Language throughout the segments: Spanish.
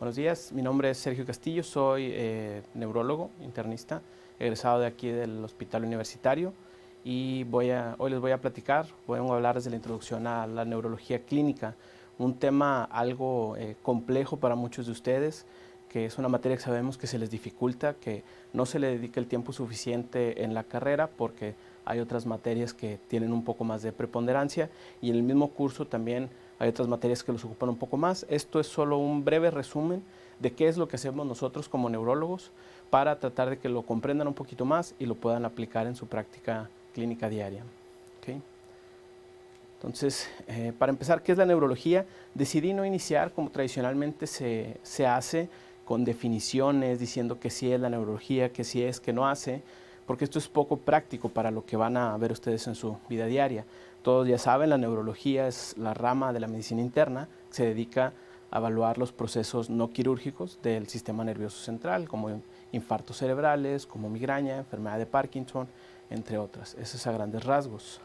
Buenos días, mi nombre es Sergio Castillo, soy neurólogo, internista, egresado de aquí del Hospital Universitario y hoy les voy a platicar, voy a hablar desde la introducción a la neurología clínica, un tema algo complejo para muchos de ustedes, que es una materia que sabemos que se les dificulta, que no se le dedica el tiempo suficiente en la carrera porque hay otras materias que tienen un poco más de preponderancia y en el mismo curso también hay otras materias que los ocupan un poco más. Esto es solo un breve resumen de qué es lo que hacemos nosotros como neurólogos para tratar de que lo comprendan un poquito más y lo puedan aplicar en su práctica clínica diaria. ¿Okay? Entonces, para empezar, ¿qué es la neurología? Decidí no iniciar como tradicionalmente se hace, con definiciones, diciendo que sí es la neurología, que sí es, que no hace, porque esto es poco práctico para lo que van a ver ustedes en su vida diaria. Todos ya saben, la neurología es la rama de la medicina interna que se dedica a evaluar los procesos no quirúrgicos del sistema nervioso central, como infartos cerebrales, como migraña, enfermedad de Parkinson, entre otras. Eso es a grandes rasgos.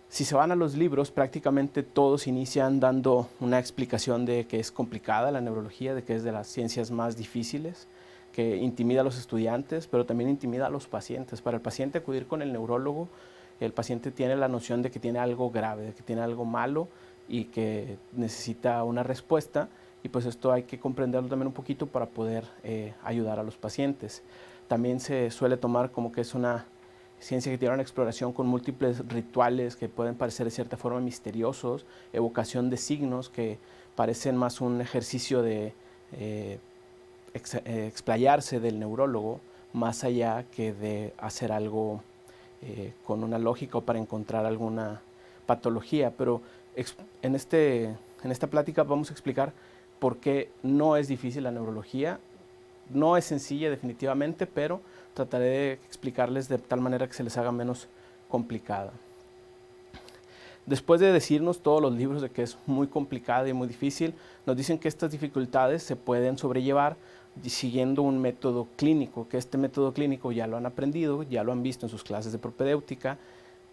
Si se van a los libros, prácticamente todos inician dando una explicación de que es complicada la neurología, de que es de las ciencias más difíciles, que intimida a los estudiantes, pero también intimida a los pacientes. Para el paciente acudir con el neurólogo, el paciente tiene la noción de que tiene algo grave, de que tiene algo malo y que necesita una respuesta, y pues esto hay que comprenderlo también un poquito para poder ayudar a los pacientes. También se suele tomar como que es una ciencia que tiene una exploración con múltiples rituales que pueden parecer de cierta forma misteriosos, evocación de signos que parecen más un ejercicio de explayarse del neurólogo, más allá que de hacer algo con una lógica o para encontrar alguna patología. Pero en esta plática vamos a explicar por qué no es difícil la neurología. No es sencilla definitivamente, pero trataré de explicarles de tal manera que se les haga menos complicada. Después de decirnos todos los libros de que es muy complicada y muy difícil, nos dicen que estas dificultades se pueden sobrellevar siguiendo un método clínico, que este método clínico ya lo han aprendido, ya lo han visto en sus clases de propedéutica,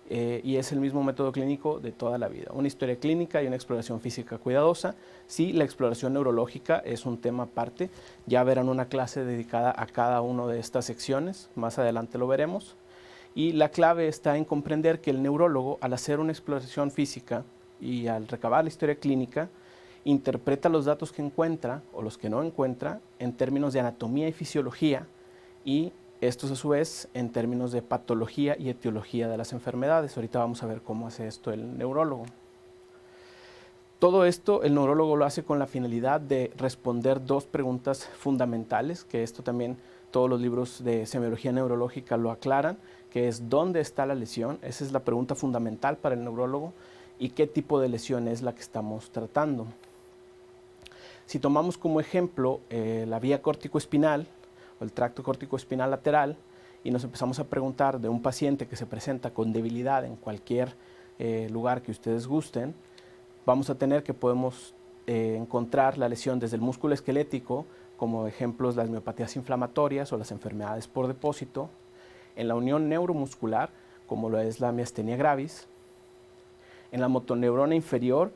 y es el mismo método clínico de toda la vida. Una historia clínica y una exploración física cuidadosa. Sí, la exploración neurológica es un tema aparte, ya verán una clase dedicada a cada una de estas secciones, más adelante lo veremos. Y la clave está en comprender que el neurólogo, al hacer una exploración física y al recabar la historia clínica, interpreta los datos que encuentra o los que no encuentra en términos de anatomía y fisiología, y estos a su vez en términos de patología y etiología de las enfermedades. Ahorita vamos a ver cómo hace esto el neurólogo. Todo esto el neurólogo lo hace con la finalidad de responder dos preguntas fundamentales, que esto también todos los libros de semiología neurológica lo aclaran, que es ¿dónde está la lesión? Esa es la pregunta fundamental para el neurólogo, y qué tipo de lesión es la que estamos tratando. Si tomamos como ejemplo la vía córtico-espinal o el tracto córtico-espinal lateral, y nos empezamos a preguntar de un paciente que se presenta con debilidad en cualquier lugar que ustedes gusten, vamos a tener que podemos encontrar la lesión desde el músculo esquelético, como ejemplos las miopatías inflamatorias o las enfermedades por depósito, en la unión neuromuscular, como lo es la miastenia gravis, en la motoneurona inferior,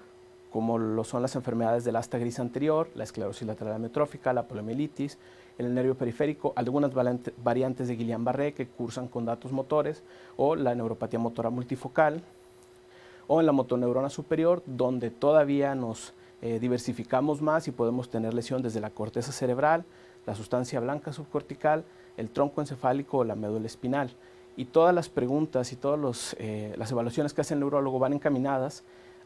como lo son las enfermedades del asta gris anterior, la esclerosis lateral amiotrófica, la poliomielitis, en el nervio periférico, algunas variantes de Guillain-Barré que cursan con datos motores, o la neuropatía motora multifocal, o en la motoneurona superior, donde todavía nos diversificamos más y podemos tener lesión desde la corteza cerebral, la sustancia blanca subcortical, el tronco encefálico o la médula espinal. Y todas las preguntas y todas las evaluaciones que hace el neurólogo van encaminadas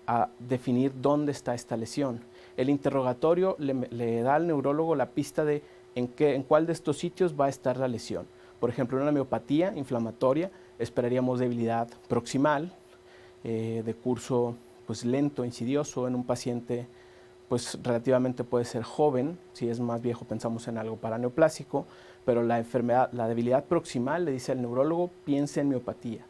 a definir dónde está esta lesión. El interrogatorio le da al neurólogo la pista de en cuál de estos sitios va a estar la lesión. Por ejemplo, en una miopatía inflamatoria esperaríamos debilidad proximal, de curso pues lento, insidioso, en un paciente pues relativamente puede ser joven. Si es más viejo pensamos en algo paraneoplásico, pero la debilidad proximal, le dice al neurólogo, piense en miopatía.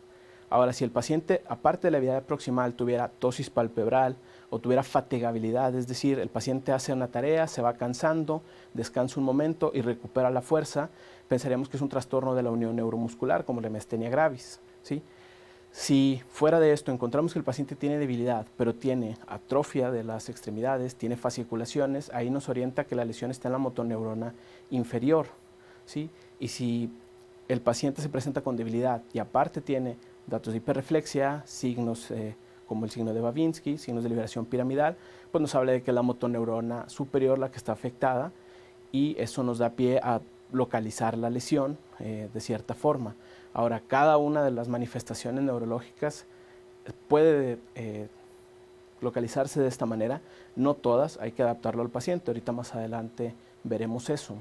Ahora, si el paciente, aparte de la debilidad proximal, tuviera tosis palpebral o tuviera fatigabilidad, es decir, el paciente hace una tarea, se va cansando, descansa un momento y recupera la fuerza, pensaríamos que es un trastorno de la unión neuromuscular, como la miastenia gravis, ¿sí? Si fuera de esto encontramos que el paciente tiene debilidad, pero tiene atrofia de las extremidades, tiene fasciculaciones, ahí nos orienta que la lesión está en la motoneurona inferior, ¿sí? Y si el paciente se presenta con debilidad y aparte tiene datos de hiperreflexia, signos como el signo de Babinski, signos de liberación piramidal, pues nos habla de que es la motoneurona superior la que está afectada y eso nos da pie a localizar la lesión de cierta forma. Ahora, cada una de las manifestaciones neurológicas puede localizarse de esta manera, no todas, hay que adaptarlo al paciente, ahorita más adelante veremos eso.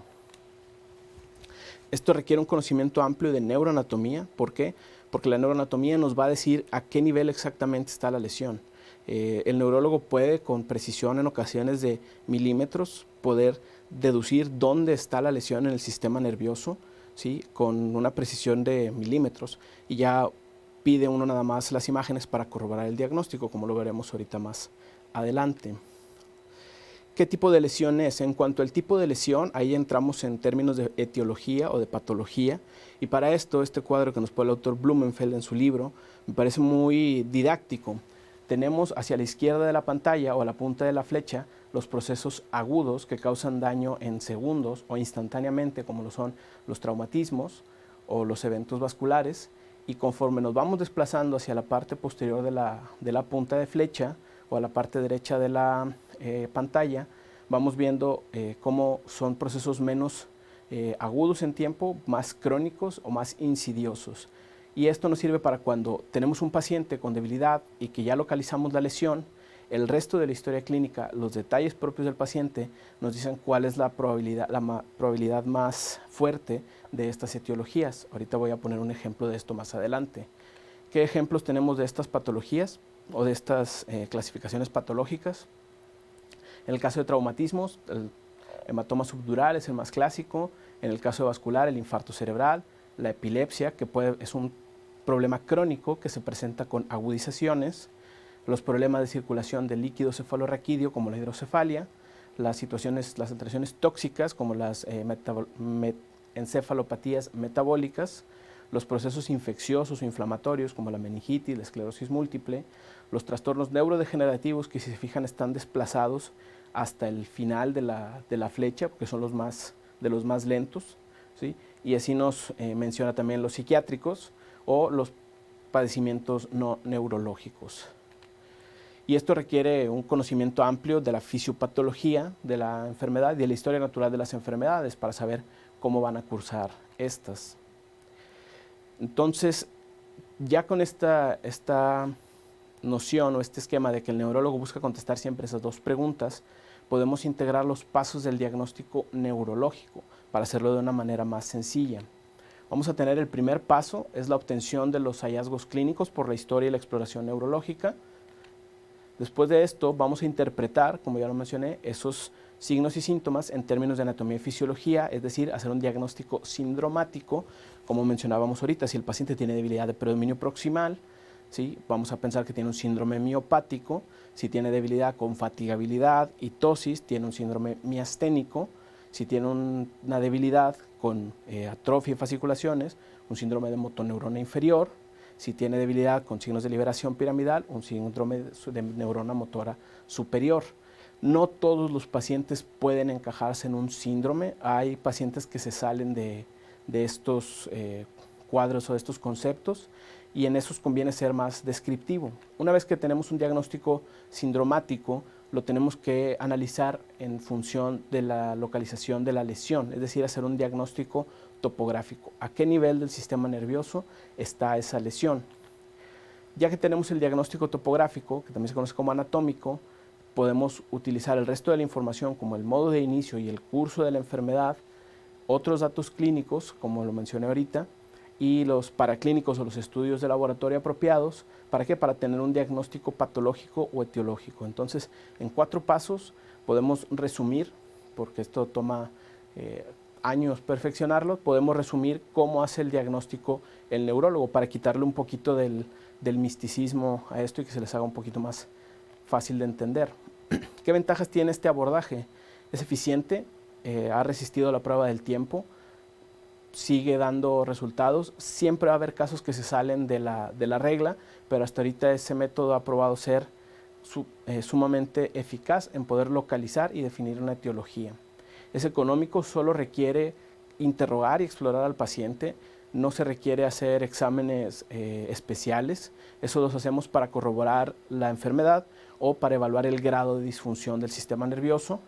Esto requiere un conocimiento amplio de neuroanatomía, ¿por qué? Porque la neuroanatomía nos va a decir a qué nivel exactamente está la lesión. El neurólogo puede, con precisión en ocasiones de milímetros, poder deducir dónde está la lesión en el sistema nervioso, ¿sí? Con una precisión de milímetros, y ya pide uno nada más las imágenes para corroborar el diagnóstico, como lo veremos ahorita más adelante. ¿Qué tipo de lesión es? En cuanto al tipo de lesión, ahí entramos en términos de etiología o de patología, y para esto este cuadro que nos pone el autor Blumenfeld en su libro me parece muy didáctico. Tenemos hacia la izquierda de la pantalla o a la punta de la flecha los procesos agudos que causan daño en segundos o instantáneamente, como lo son los traumatismos o los eventos vasculares, y conforme nos vamos desplazando hacia la parte posterior de la punta de flecha o a la parte derecha de la pantalla, vamos viendo cómo son procesos menos agudos en tiempo, más crónicos o más insidiosos. Y esto nos sirve para cuando tenemos un paciente con debilidad y que ya localizamos la lesión, el resto de la historia clínica, los detalles propios del paciente, nos dicen cuál es la probabilidad más fuerte de estas etiologías. Ahorita voy a poner un ejemplo de esto más adelante. ¿Qué ejemplos tenemos de estas patologías o de estas clasificaciones patológicas? En el caso de traumatismos, el hematoma subdural es el más clásico. En el caso vascular, el infarto cerebral, la epilepsia, que es un problema crónico que se presenta con agudizaciones, los problemas de circulación del líquido cefalorraquídeo como la hidrocefalia, las alteraciones tóxicas como las encefalopatías metabólicas, los procesos infecciosos o inflamatorios como la meningitis, la esclerosis múltiple, los trastornos neurodegenerativos que, si se fijan, están desplazados hasta el final de la flecha, porque son de los más lentos, ¿sí? Y así nos menciona también los psiquiátricos o los padecimientos no neurológicos. Y esto requiere un conocimiento amplio de la fisiopatología de la enfermedad y de la historia natural de las enfermedades para saber cómo van a cursar estas. Entonces, ya con esta noción o este esquema de que el neurólogo busca contestar siempre esas dos preguntas, podemos integrar los pasos del diagnóstico neurológico para hacerlo de una manera más sencilla. Vamos a tener el primer paso, es la obtención de los hallazgos clínicos por la historia y la exploración neurológica. Después de esto vamos a interpretar, como ya lo mencioné, esos signos y síntomas en términos de anatomía y fisiología, es decir, hacer un diagnóstico sindromático, como mencionábamos ahorita. Si el paciente tiene debilidad de predominio proximal, ¿sí?, vamos a pensar que tiene un síndrome miopático. Si tiene debilidad con fatigabilidad y tosis, tiene un síndrome miasténico. Si tiene una debilidad con atrofia y fasciculaciones, un síndrome de motoneurona inferior. Si tiene debilidad con signos de liberación piramidal, un síndrome de neurona motora superior. No todos los pacientes pueden encajarse en un síndrome. Hay pacientes que se salen de estos cuadros o de estos conceptos, y en esos conviene ser más descriptivo. Una vez que tenemos un diagnóstico sindromático, lo tenemos que analizar en función de la localización de la lesión, es decir, hacer un diagnóstico topográfico. ¿A qué nivel del sistema nervioso está esa lesión? Ya que tenemos el diagnóstico topográfico, que también se conoce como anatómico, podemos utilizar el resto de la información como el modo de inicio y el curso de la enfermedad, otros datos clínicos, como lo mencioné ahorita, y los paraclínicos o los estudios de laboratorio apropiados. ¿Para qué? Para tener un diagnóstico patológico o etiológico. Entonces, en 4 pasos podemos resumir, porque esto toma años perfeccionarlo, podemos resumir cómo hace el diagnóstico el neurólogo para quitarle un poquito del misticismo a esto y que se les haga un poquito más fácil de entender. ¿Qué ventajas tiene este abordaje? Es eficiente, ha resistido la prueba del tiempo, sigue dando resultados. Siempre va a haber casos que se salen de la regla, pero hasta ahorita ese método ha probado ser sumamente eficaz en poder localizar y definir una etiología. Es económico, solo requiere interrogar y explorar al paciente, no se requiere hacer exámenes especiales, eso los hacemos para corroborar la enfermedad o para evaluar el grado de disfunción del sistema nervioso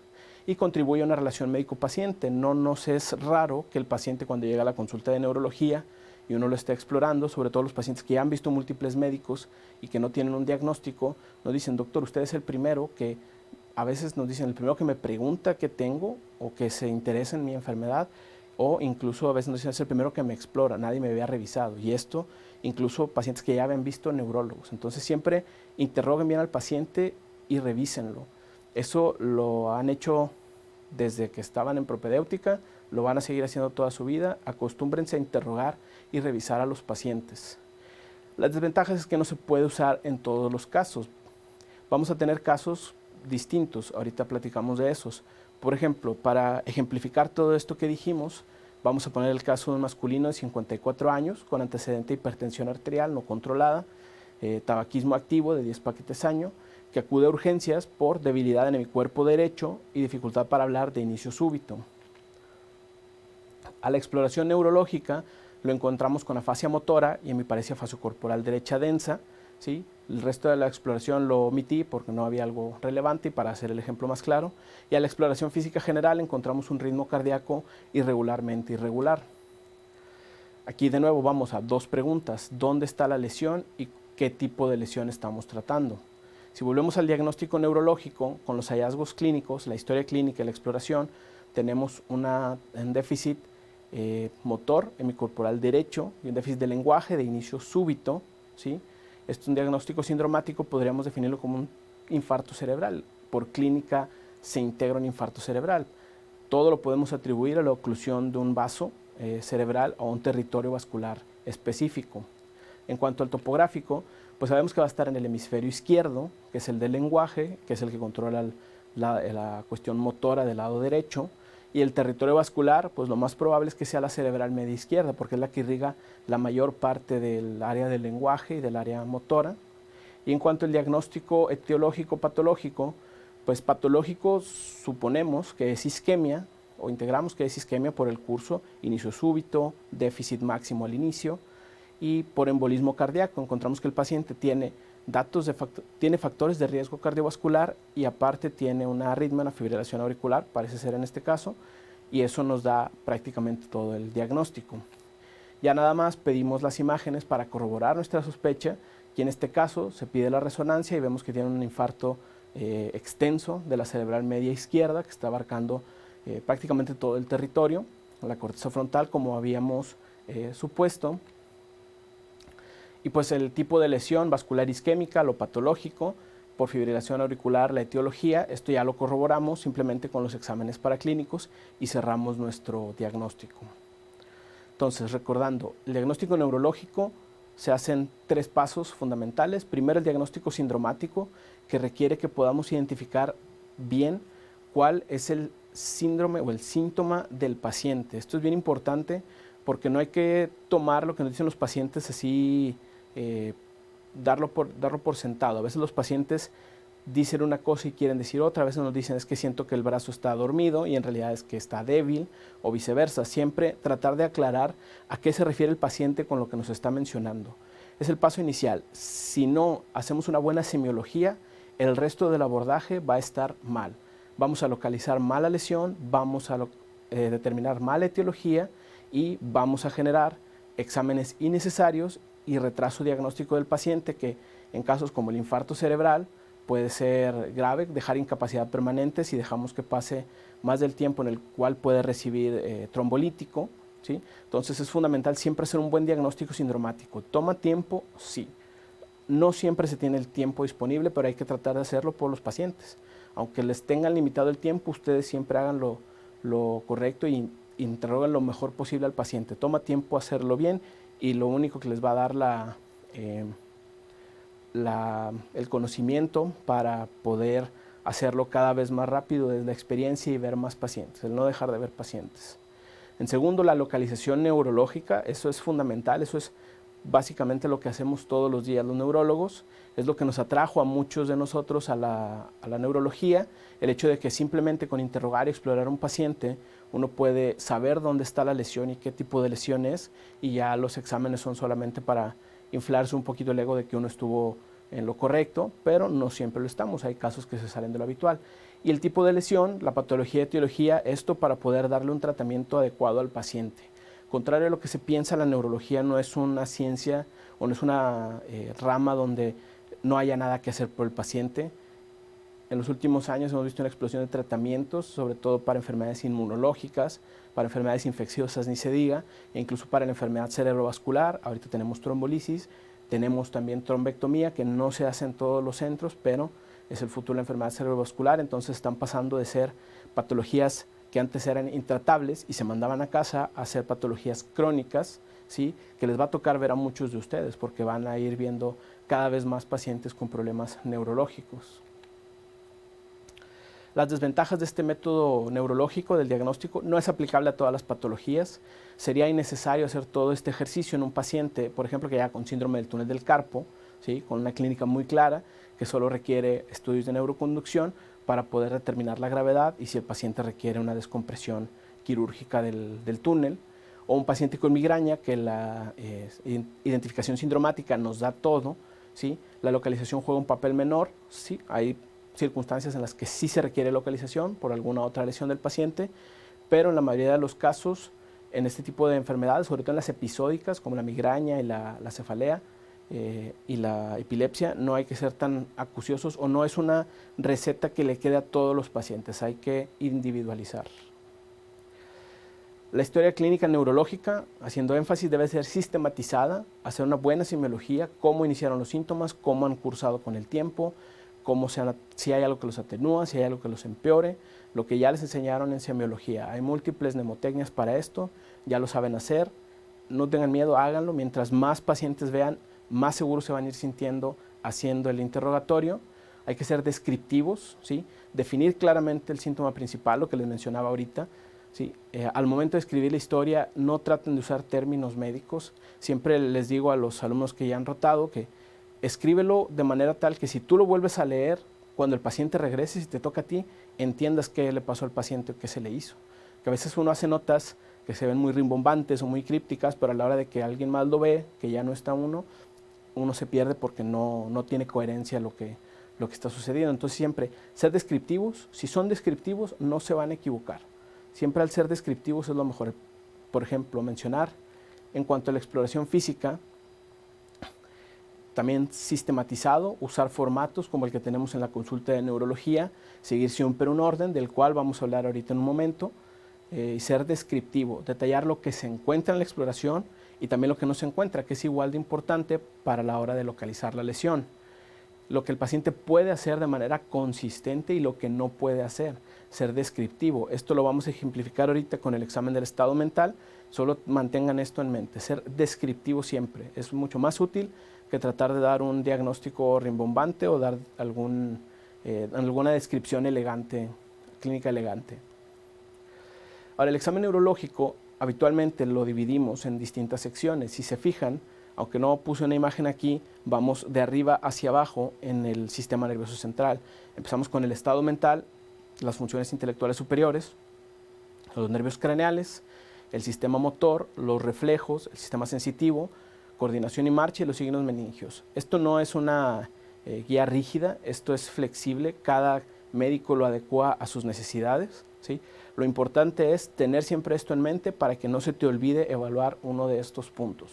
y contribuye a una relación médico-paciente. No nos es raro que el paciente cuando llega a la consulta de neurología y uno lo esté explorando, sobre todo los pacientes que ya han visto múltiples médicos y que no tienen un diagnóstico, nos dicen, doctor, usted es el primero que, a veces nos dicen, el primero que me pregunta qué tengo o que se interesa en mi enfermedad, o incluso a veces nos dicen, es el primero que me explora, nadie me había revisado. Y esto, incluso pacientes que ya habían visto neurólogos. Entonces siempre interroguen bien al paciente y revísenlo. Eso lo han hecho desde que estaban en propedéutica, lo van a seguir haciendo toda su vida. Acostúmbrense a interrogar y revisar a los pacientes. Las desventajas es que no se puede usar en todos los casos. Vamos a tener casos distintos, ahorita platicamos de esos. Por ejemplo, para ejemplificar todo esto que dijimos, vamos a poner el caso de un masculino de 54 años con antecedente de hipertensión arterial no controlada, tabaquismo activo de 10 paquetes año, que acude a urgencias por debilidad en el cuerpo derecho y dificultad para hablar de inicio súbito. A la exploración neurológica lo encontramos con afasia motora y hemiparesia faciocorporal derecha densa, ¿sí? El resto de la exploración lo omití porque no había algo relevante y para hacer el ejemplo más claro. Y a la exploración física general encontramos un ritmo cardíaco irregularmente irregular. Aquí de nuevo vamos a dos preguntas: ¿dónde está la lesión y qué tipo de lesión estamos tratando? Si volvemos al diagnóstico neurológico, con los hallazgos clínicos, la historia clínica y la exploración, tenemos un déficit motor hemicorporal derecho y un déficit de lenguaje de inicio súbito, ¿sí? Este es un diagnóstico sindromático, podríamos definirlo como un infarto cerebral. Por clínica se integra un infarto cerebral. Todo lo podemos atribuir a la oclusión de un vaso cerebral o un territorio vascular específico. En cuanto al topográfico, pues sabemos que va a estar en el hemisferio izquierdo, que es el del lenguaje, que es el que controla la cuestión motora del lado derecho, y el territorio vascular, pues lo más probable es que sea la cerebral media izquierda, porque es la que irriga la mayor parte del área del lenguaje y del área motora. Y en cuanto al diagnóstico etiológico patológico, pues patológico suponemos que es isquemia, o integramos que es isquemia por el curso, inicio súbito, déficit máximo al inicio, y por embolismo cardíaco encontramos que el paciente tiene tiene factores de riesgo cardiovascular y aparte tiene una arritmia, una fibrilación auricular, parece ser en este caso, y eso nos da prácticamente todo el diagnóstico. Ya nada más pedimos las imágenes para corroborar nuestra sospecha, y en este caso se pide la resonancia y vemos que tiene un infarto extenso de la cerebral media izquierda que está abarcando prácticamente todo el territorio, la corteza frontal como habíamos supuesto. Y pues el tipo de lesión vascular isquémica, lo patológico, por fibrilación auricular, la etiología, esto ya lo corroboramos simplemente con los exámenes paraclínicos y cerramos nuestro diagnóstico. Entonces, recordando, el diagnóstico neurológico se hacen 3 pasos fundamentales. Primero, el diagnóstico sindromático, que requiere que podamos identificar bien cuál es el síndrome o el síntoma del paciente. Esto es bien importante porque no hay que tomar lo que nos dicen los pacientes así, darlo por sentado. A veces los pacientes dicen una cosa y quieren decir otra, a veces nos dicen es que siento que el brazo está dormido y en realidad es que está débil o viceversa. Siempre tratar de aclarar a qué se refiere el paciente con lo que nos está mencionando. Es el paso inicial. Si no hacemos una buena semiología, el resto del abordaje va a estar mal. Vamos a localizar mal la lesión, vamos a determinar mal la etiología y vamos a generar exámenes innecesarios y retraso diagnóstico del paciente que en casos como el infarto cerebral puede ser grave, dejar incapacidad permanente si dejamos que pase más del tiempo en el cual puede recibir trombolítico, ¿sí? Entonces es fundamental siempre hacer un buen diagnóstico sindromático. ¿Toma tiempo? Sí. No siempre se tiene el tiempo disponible, pero hay que tratar de hacerlo por los pacientes. Aunque les tengan limitado el tiempo, ustedes siempre hagan lo correcto y interroguen lo mejor posible al paciente. Toma tiempo hacerlo bien y lo único que les va a dar el conocimiento para poder hacerlo cada vez más rápido es la experiencia y ver más pacientes, el no dejar de ver pacientes. En segundo, la localización neurológica, eso es fundamental, eso es básicamente lo que hacemos todos los días los neurólogos, es lo que nos atrajo a muchos de nosotros a la neurología, el hecho de que simplemente con interrogar y explorar a un paciente uno puede saber dónde está la lesión y qué tipo de lesión es, y ya los exámenes son solamente para inflarse un poquito el ego de que uno estuvo en lo correcto, pero no siempre lo estamos, hay casos que se salen de lo habitual. Y el tipo de lesión, la patología y etiología, esto para poder darle un tratamiento adecuado al paciente. Contrario a lo que se piensa, la neurología no es una ciencia o no es una rama donde no haya nada que hacer por el paciente. En los últimos años hemos visto una explosión de tratamientos, sobre todo para enfermedades inmunológicas, para enfermedades infecciosas, ni se diga, e incluso para la enfermedad cerebrovascular. Ahorita tenemos trombolisis, tenemos también trombectomía, que no se hace en todos los centros, pero es el futuro de la enfermedad cerebrovascular. Entonces están pasando de ser patologías que antes eran intratables y se mandaban a casa a ser patologías crónicas, ¿sí? Que les va a tocar ver a muchos de ustedes porque van a ir viendo cada vez más pacientes con problemas neurológicos. Las desventajas de este método neurológico del diagnóstico: no es aplicable a todas las patologías, sería innecesario hacer todo este ejercicio en un paciente, por ejemplo, que ya con síndrome del túnel del carpo, ¿sí? Con una clínica muy clara, que solo requiere estudios de neuroconducción para poder determinar la gravedad y si el paciente requiere una descompresión quirúrgica del túnel, o un paciente con migraña que la identificación sindromática nos da todo, ¿sí? La localización juega un papel menor, ¿sí? Hay circunstancias en las que sí se requiere localización por alguna otra lesión del paciente, pero en la mayoría de los casos, en este tipo de enfermedades, sobre todo en las episódicas como la migraña y la cefalea, y la epilepsia, no hay que ser tan acuciosos, o no es una receta que le quede a todos los pacientes, hay que individualizar. La historia clínica neurológica, haciendo énfasis, debe ser sistematizada, hacer una buena semiología, cómo iniciaron los síntomas, cómo han cursado con el tiempo, si hay algo que los atenúa, si hay algo que los empeore, lo que ya les enseñaron en semiología. Hay múltiples mnemotecnias para esto, ya lo saben hacer, no tengan miedo, háganlo. Mientras más pacientes vean, más seguros se van a ir sintiendo haciendo el interrogatorio. Hay que ser descriptivos, ¿sí? Definir claramente el síntoma principal, lo que les mencionaba ahorita, ¿sí? Al momento de escribir la historia, no traten de usar términos médicos. Siempre les digo a los alumnos que ya han rotado que escríbelo de manera tal que si tú lo vuelves a leer, cuando el paciente regrese, si te toca a ti, entiendas qué le pasó al paciente o qué se le hizo. Que a veces uno hace notas que se ven muy rimbombantes o muy crípticas, pero a la hora de que alguien más lo ve, que ya no está uno se pierde porque no tiene coherencia lo que está sucediendo. Entonces siempre ser descriptivos. Si son descriptivos, no se van a equivocar. Siempre al ser descriptivos es lo mejor. Por ejemplo, mencionar en cuanto a la exploración física, también sistematizado, usar formatos como el que tenemos en la consulta de neurología, seguir siempre un orden del cual vamos a hablar ahorita en un momento, y ser descriptivo, detallar lo que se encuentra en la exploración y también lo que no se encuentra, que es igual de importante para la hora de localizar la lesión. Lo que el paciente puede hacer de manera consistente y lo que no puede hacer, ser descriptivo. Esto lo vamos a ejemplificar ahorita con el examen del estado mental, solo mantengan esto en mente, ser descriptivo siempre. Es mucho más útil que tratar de dar un diagnóstico rimbombante o dar alguna descripción elegante, clínica elegante. Ahora, el examen neurológico habitualmente lo dividimos en distintas secciones. Si se fijan, aunque no puse una imagen aquí, vamos de arriba hacia abajo en el sistema nervioso central. Empezamos con el estado mental, las funciones intelectuales superiores, los nervios craneales, el sistema motor, los reflejos, el sistema sensitivo, coordinación y marcha y los signos meningios. Esto no es una guía rígida, esto es flexible, cada médico lo adecua a sus necesidades, ¿sí? Lo importante es tener siempre esto en mente para que no se te olvide evaluar uno de estos puntos.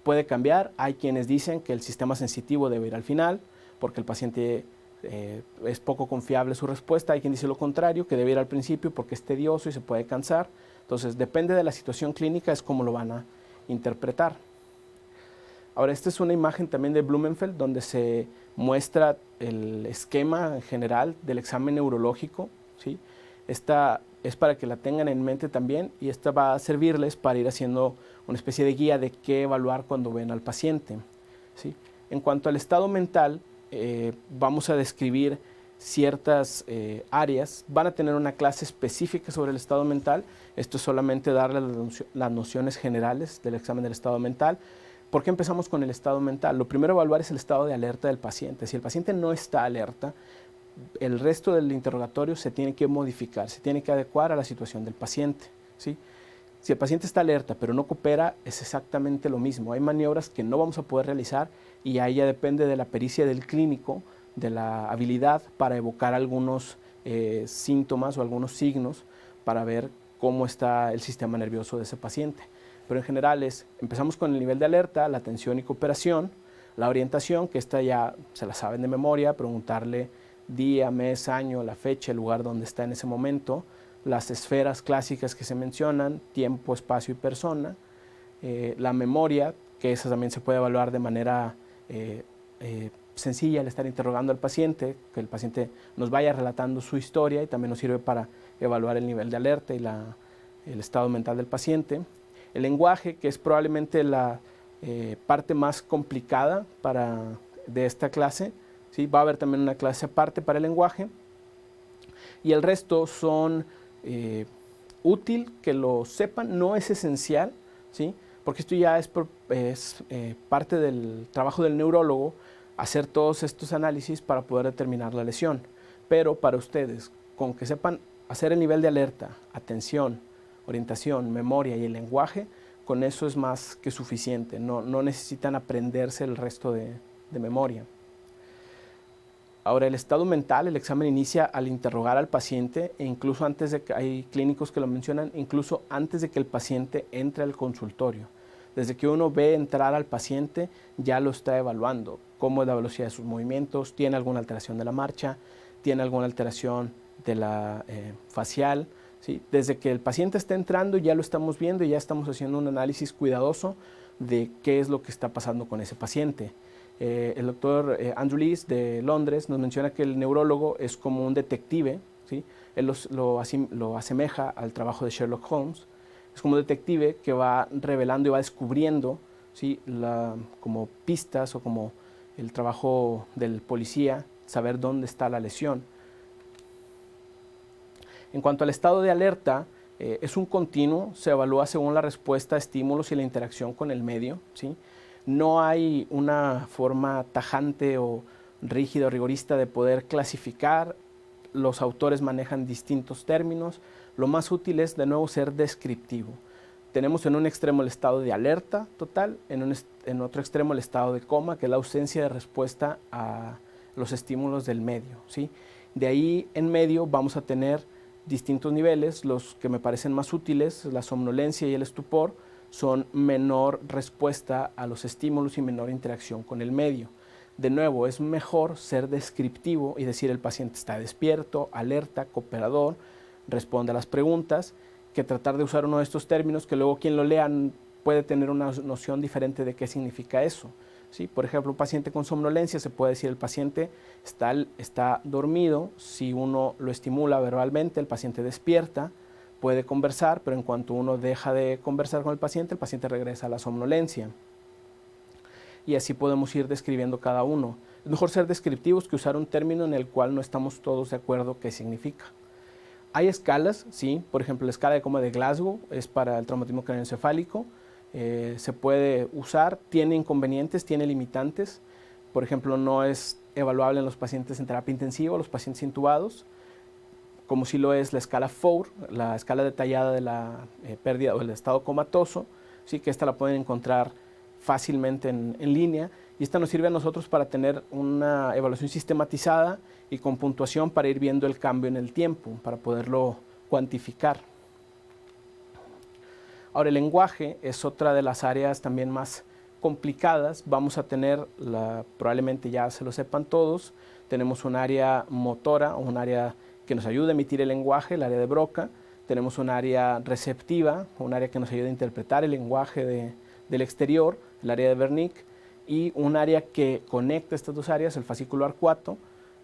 Puede cambiar, hay quienes dicen que el sistema sensitivo debe ir al final, porque el paciente es poco confiable su respuesta, hay quien dice lo contrario, que debe ir al principio porque es tedioso y se puede cansar. Entonces, depende de la situación clínica, es como lo van a interpretar. Ahora, esta es una imagen también de Blumenfeld, donde se muestra el esquema en general del examen neurológico, ¿sí? Esta es para que la tengan en mente también, y esta va a servirles para ir haciendo una especie de guía de qué evaluar cuando ven al paciente, ¿sí? En cuanto al estado mental, vamos a describir ciertas áreas, van a tener una clase específica sobre el estado mental. Esto es solamente darle las nociones generales del examen del estado mental. ¿Por qué empezamos con el estado mental? Lo primero a evaluar es el estado de alerta del paciente. Si el paciente no está alerta, el resto del interrogatorio se tiene que modificar, se tiene que adecuar a la situación del paciente, ¿sí? Si el paciente está alerta pero no coopera, es exactamente lo mismo. Hay maniobras que no vamos a poder realizar y ahí ya depende de la pericia del clínico, de la habilidad para evocar algunos síntomas o algunos signos para ver cómo está el sistema nervioso de ese paciente. Pero en general empezamos con el nivel de alerta, la atención y cooperación, la orientación, que esta ya se la saben de memoria, preguntarle día, mes, año, la fecha, el lugar donde está en ese momento, las esferas clásicas que se mencionan, tiempo, espacio y persona, la memoria, que esa también se puede evaluar de manera sencilla al estar interrogando al paciente, que el paciente nos vaya relatando su historia y también nos sirve para evaluar el nivel de alerta y el estado mental del paciente. El lenguaje, que es probablemente la parte más complicada de esta clase, ¿sí? Va a haber también una clase aparte para el lenguaje y el resto son útil que lo sepan, no es esencial, ¿sí? Porque esto ya es parte del trabajo del neurólogo, hacer todos estos análisis para poder determinar la lesión. Pero para ustedes, con que sepan hacer el nivel de alerta, atención, orientación, memoria y el lenguaje, con eso es más que suficiente, no necesitan aprenderse el resto de memoria. Ahora, el estado mental, el examen inicia al interrogar al paciente e incluso antes de que, hay clínicos que lo mencionan, incluso antes de que el paciente entre al consultorio. Desde que uno ve entrar al paciente, ya lo está evaluando. Cómo es la velocidad de sus movimientos, tiene alguna alteración de la marcha, tiene alguna alteración de la facial, ¿sí? Desde que el paciente está entrando ya lo estamos viendo y ya estamos haciendo un análisis cuidadoso de qué es lo que está pasando con ese paciente. El doctor Andrew Lees de Londres nos menciona que el neurólogo es como un detective, ¿sí? Él lo asemeja al trabajo de Sherlock Holmes. Es como un detective que va revelando y va descubriendo, ¿sí? Como pistas o como el trabajo del policía, saber dónde está la lesión. En cuanto al estado de alerta, es un continuo, se evalúa según la respuesta a estímulos y la interacción con el medio, ¿sí? No hay una forma tajante o rígida o rigorista de poder clasificar. Los autores manejan distintos términos. Lo más útil es, de nuevo, ser descriptivo. Tenemos en un extremo el estado de alerta total, en otro extremo el estado de coma, que es la ausencia de respuesta a los estímulos del medio, ¿sí? De ahí en medio vamos a tener distintos niveles. Los que me parecen más útiles, la somnolencia y el estupor, son menor respuesta a los estímulos y menor interacción con el medio. De nuevo, es mejor ser descriptivo y decir el paciente está despierto, alerta, cooperador, responde a las preguntas, que tratar de usar uno de estos términos que luego quien lo lea puede tener una noción diferente de qué significa eso, ¿sí? Por ejemplo, un paciente con somnolencia se puede decir el paciente está dormido. Si uno lo estimula verbalmente, el paciente despierta, puede conversar, pero en cuanto uno deja de conversar con el paciente regresa a la somnolencia. Y así podemos ir describiendo cada uno. Es mejor ser descriptivos que usar un término en el cual no estamos todos de acuerdo qué significa. Hay escalas, sí, por ejemplo la escala de coma de Glasgow es para el traumatismo craneoencefálico, se puede usar, tiene inconvenientes, tiene limitantes. Por ejemplo, no es evaluable en los pacientes en terapia intensiva, los pacientes intubados, como sí lo es la escala FOUR, la escala detallada de la pérdida o el estado comatoso, ¿sí? Que esta la pueden encontrar fácilmente en línea, y esta nos sirve a nosotros para tener una evaluación sistematizada y con puntuación para ir viendo el cambio en el tiempo, para poderlo cuantificar. Ahora, el lenguaje es otra de las áreas también más complicadas. Vamos a tener, probablemente ya se lo sepan todos, tenemos un área motora o un área que nos ayuda a emitir el lenguaje, el área de Broca. Tenemos un área receptiva, un área que nos ayuda a interpretar el lenguaje del exterior, el área de Wernicke, y un área que conecta estas dos áreas, el fascículo arcuato,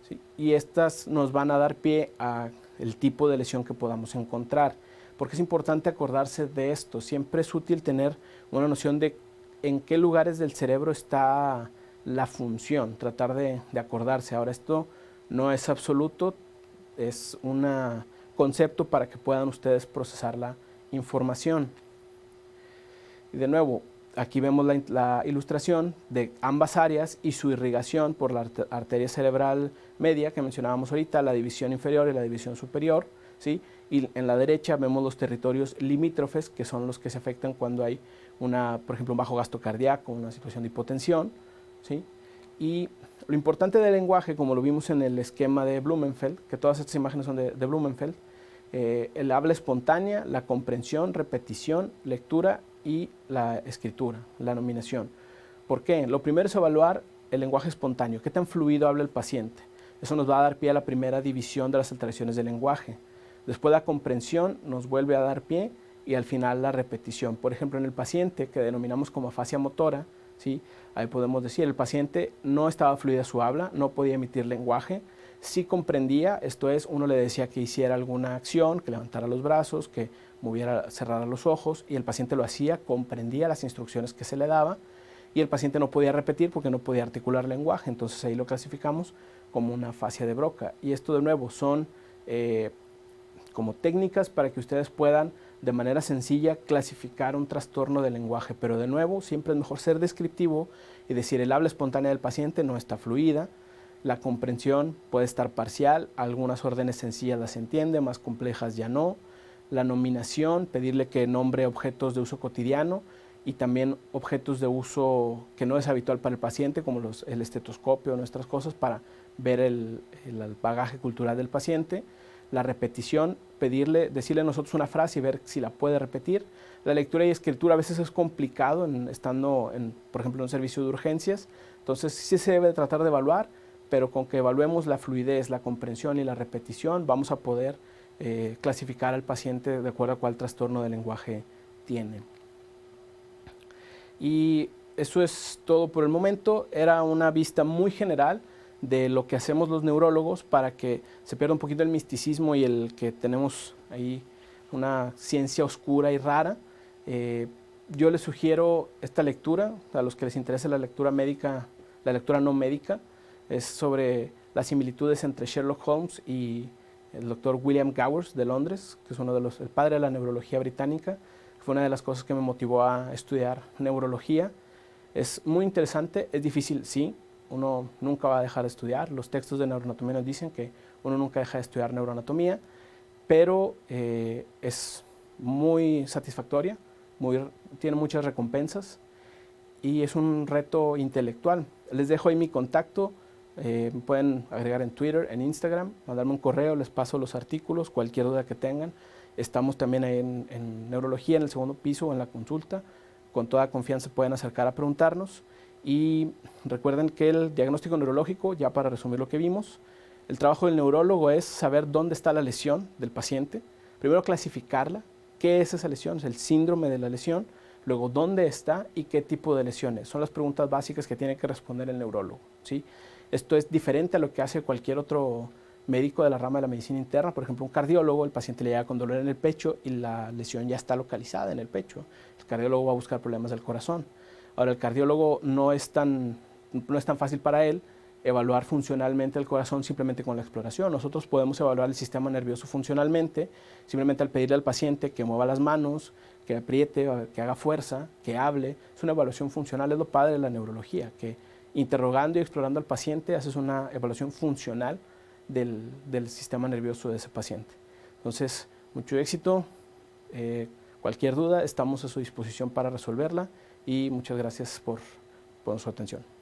¿sí? Y estas nos van a dar pie a el tipo de lesión que podamos encontrar. Porque es importante acordarse de esto. Siempre es útil tener una noción de en qué lugares del cerebro está la función, tratar de acordarse. Ahora, esto no es absoluto, es un concepto para que puedan ustedes procesar la información. Y de nuevo, aquí vemos la ilustración de ambas áreas y su irrigación por la arteria cerebral media que mencionábamos ahorita, la división inferior y la división superior, ¿sí? Y en la derecha vemos los territorios limítrofes, que son los que se afectan cuando hay por ejemplo, un bajo gasto cardíaco, una situación de hipotensión, ¿sí? Y lo importante del lenguaje, como lo vimos en el esquema de Blumenfeld, que todas estas imágenes son de Blumenfeld, el habla espontánea, la comprensión, repetición, lectura y la escritura, la nominación. ¿Por qué? Lo primero es evaluar el lenguaje espontáneo, qué tan fluido habla el paciente. Eso nos va a dar pie a la primera división de las alteraciones del lenguaje. Después la comprensión nos vuelve a dar pie y al final la repetición. Por ejemplo, en el paciente que denominamos como afasia motora, ¿sí? Ahí podemos decir, el paciente no estaba fluida su habla, no podía emitir lenguaje, sí comprendía, esto es, uno le decía que hiciera alguna acción, que levantara los brazos, que moviera, cerrara los ojos, y el paciente lo hacía, comprendía las instrucciones que se le daba, y el paciente no podía repetir porque no podía articular lenguaje, entonces ahí lo clasificamos como una afasia de Broca. Y esto de nuevo son como técnicas para que ustedes puedan de manera sencilla clasificar un trastorno del lenguaje, pero de nuevo siempre es mejor ser descriptivo y decir el habla espontánea del paciente no está fluida, la comprensión puede estar parcial, algunas órdenes sencillas las entiende, más complejas ya no, la nominación, pedirle que nombre objetos de uso cotidiano y también objetos de uso que no es habitual para el paciente, como el estetoscopio o nuestras cosas, para ver el bagaje cultural del paciente. La repetición, decirle a nosotros una frase y ver si la puede repetir. La lectura y escritura a veces es complicado estando, por ejemplo, en un servicio de urgencias, entonces sí se debe tratar de evaluar, pero con que evaluemos la fluidez, la comprensión y la repetición, vamos a poder clasificar al paciente de acuerdo a cuál trastorno del lenguaje tiene. Y eso es todo por el momento. Era una vista muy general de lo que hacemos los neurólogos para que se pierda un poquito el misticismo y el que tenemos ahí una ciencia oscura y rara. Yo les sugiero esta lectura, a los que les interese la lectura médica, la lectura no médica, es sobre las similitudes entre Sherlock Holmes y el doctor William Gowers de Londres, que es el padre de la neurología británica. Fue una de las cosas que me motivó a estudiar neurología. Es muy interesante, es difícil, sí, uno nunca va a dejar de estudiar. Los textos de neuroanatomía nos dicen que uno nunca deja de estudiar neuroanatomía, pero es muy satisfactoria, tiene muchas recompensas y es un reto intelectual. Les dejo ahí mi contacto, me pueden agregar en Twitter, en Instagram, mandarme un correo, les paso los artículos, cualquier duda que tengan. Estamos también ahí en neurología, en el segundo piso, en la consulta. Con toda confianza pueden acercar a preguntarnos. Y recuerden que el diagnóstico neurológico, ya para resumir lo que vimos, el trabajo del neurólogo es saber dónde está la lesión del paciente. Primero clasificarla, qué es esa lesión, es el síndrome de la lesión. Luego, dónde está y qué tipo de lesiones. Son las preguntas básicas que tiene que responder el neurólogo, ¿sí? Esto es diferente a lo que hace cualquier otro médico de la rama de la medicina interna. Por ejemplo, un cardiólogo, el paciente le llega con dolor en el pecho y la lesión ya está localizada en el pecho. El cardiólogo va a buscar problemas del corazón. Ahora, el cardiólogo no es tan fácil para él evaluar funcionalmente el corazón simplemente con la exploración. Nosotros podemos evaluar el sistema nervioso funcionalmente simplemente al pedirle al paciente que mueva las manos, que apriete, que haga fuerza, que hable. Es una evaluación funcional, es lo padre de la neurología, que interrogando y explorando al paciente haces una evaluación funcional del sistema nervioso de ese paciente. Entonces, mucho éxito. Cualquier duda, estamos a su disposición para resolverla y muchas gracias por su atención.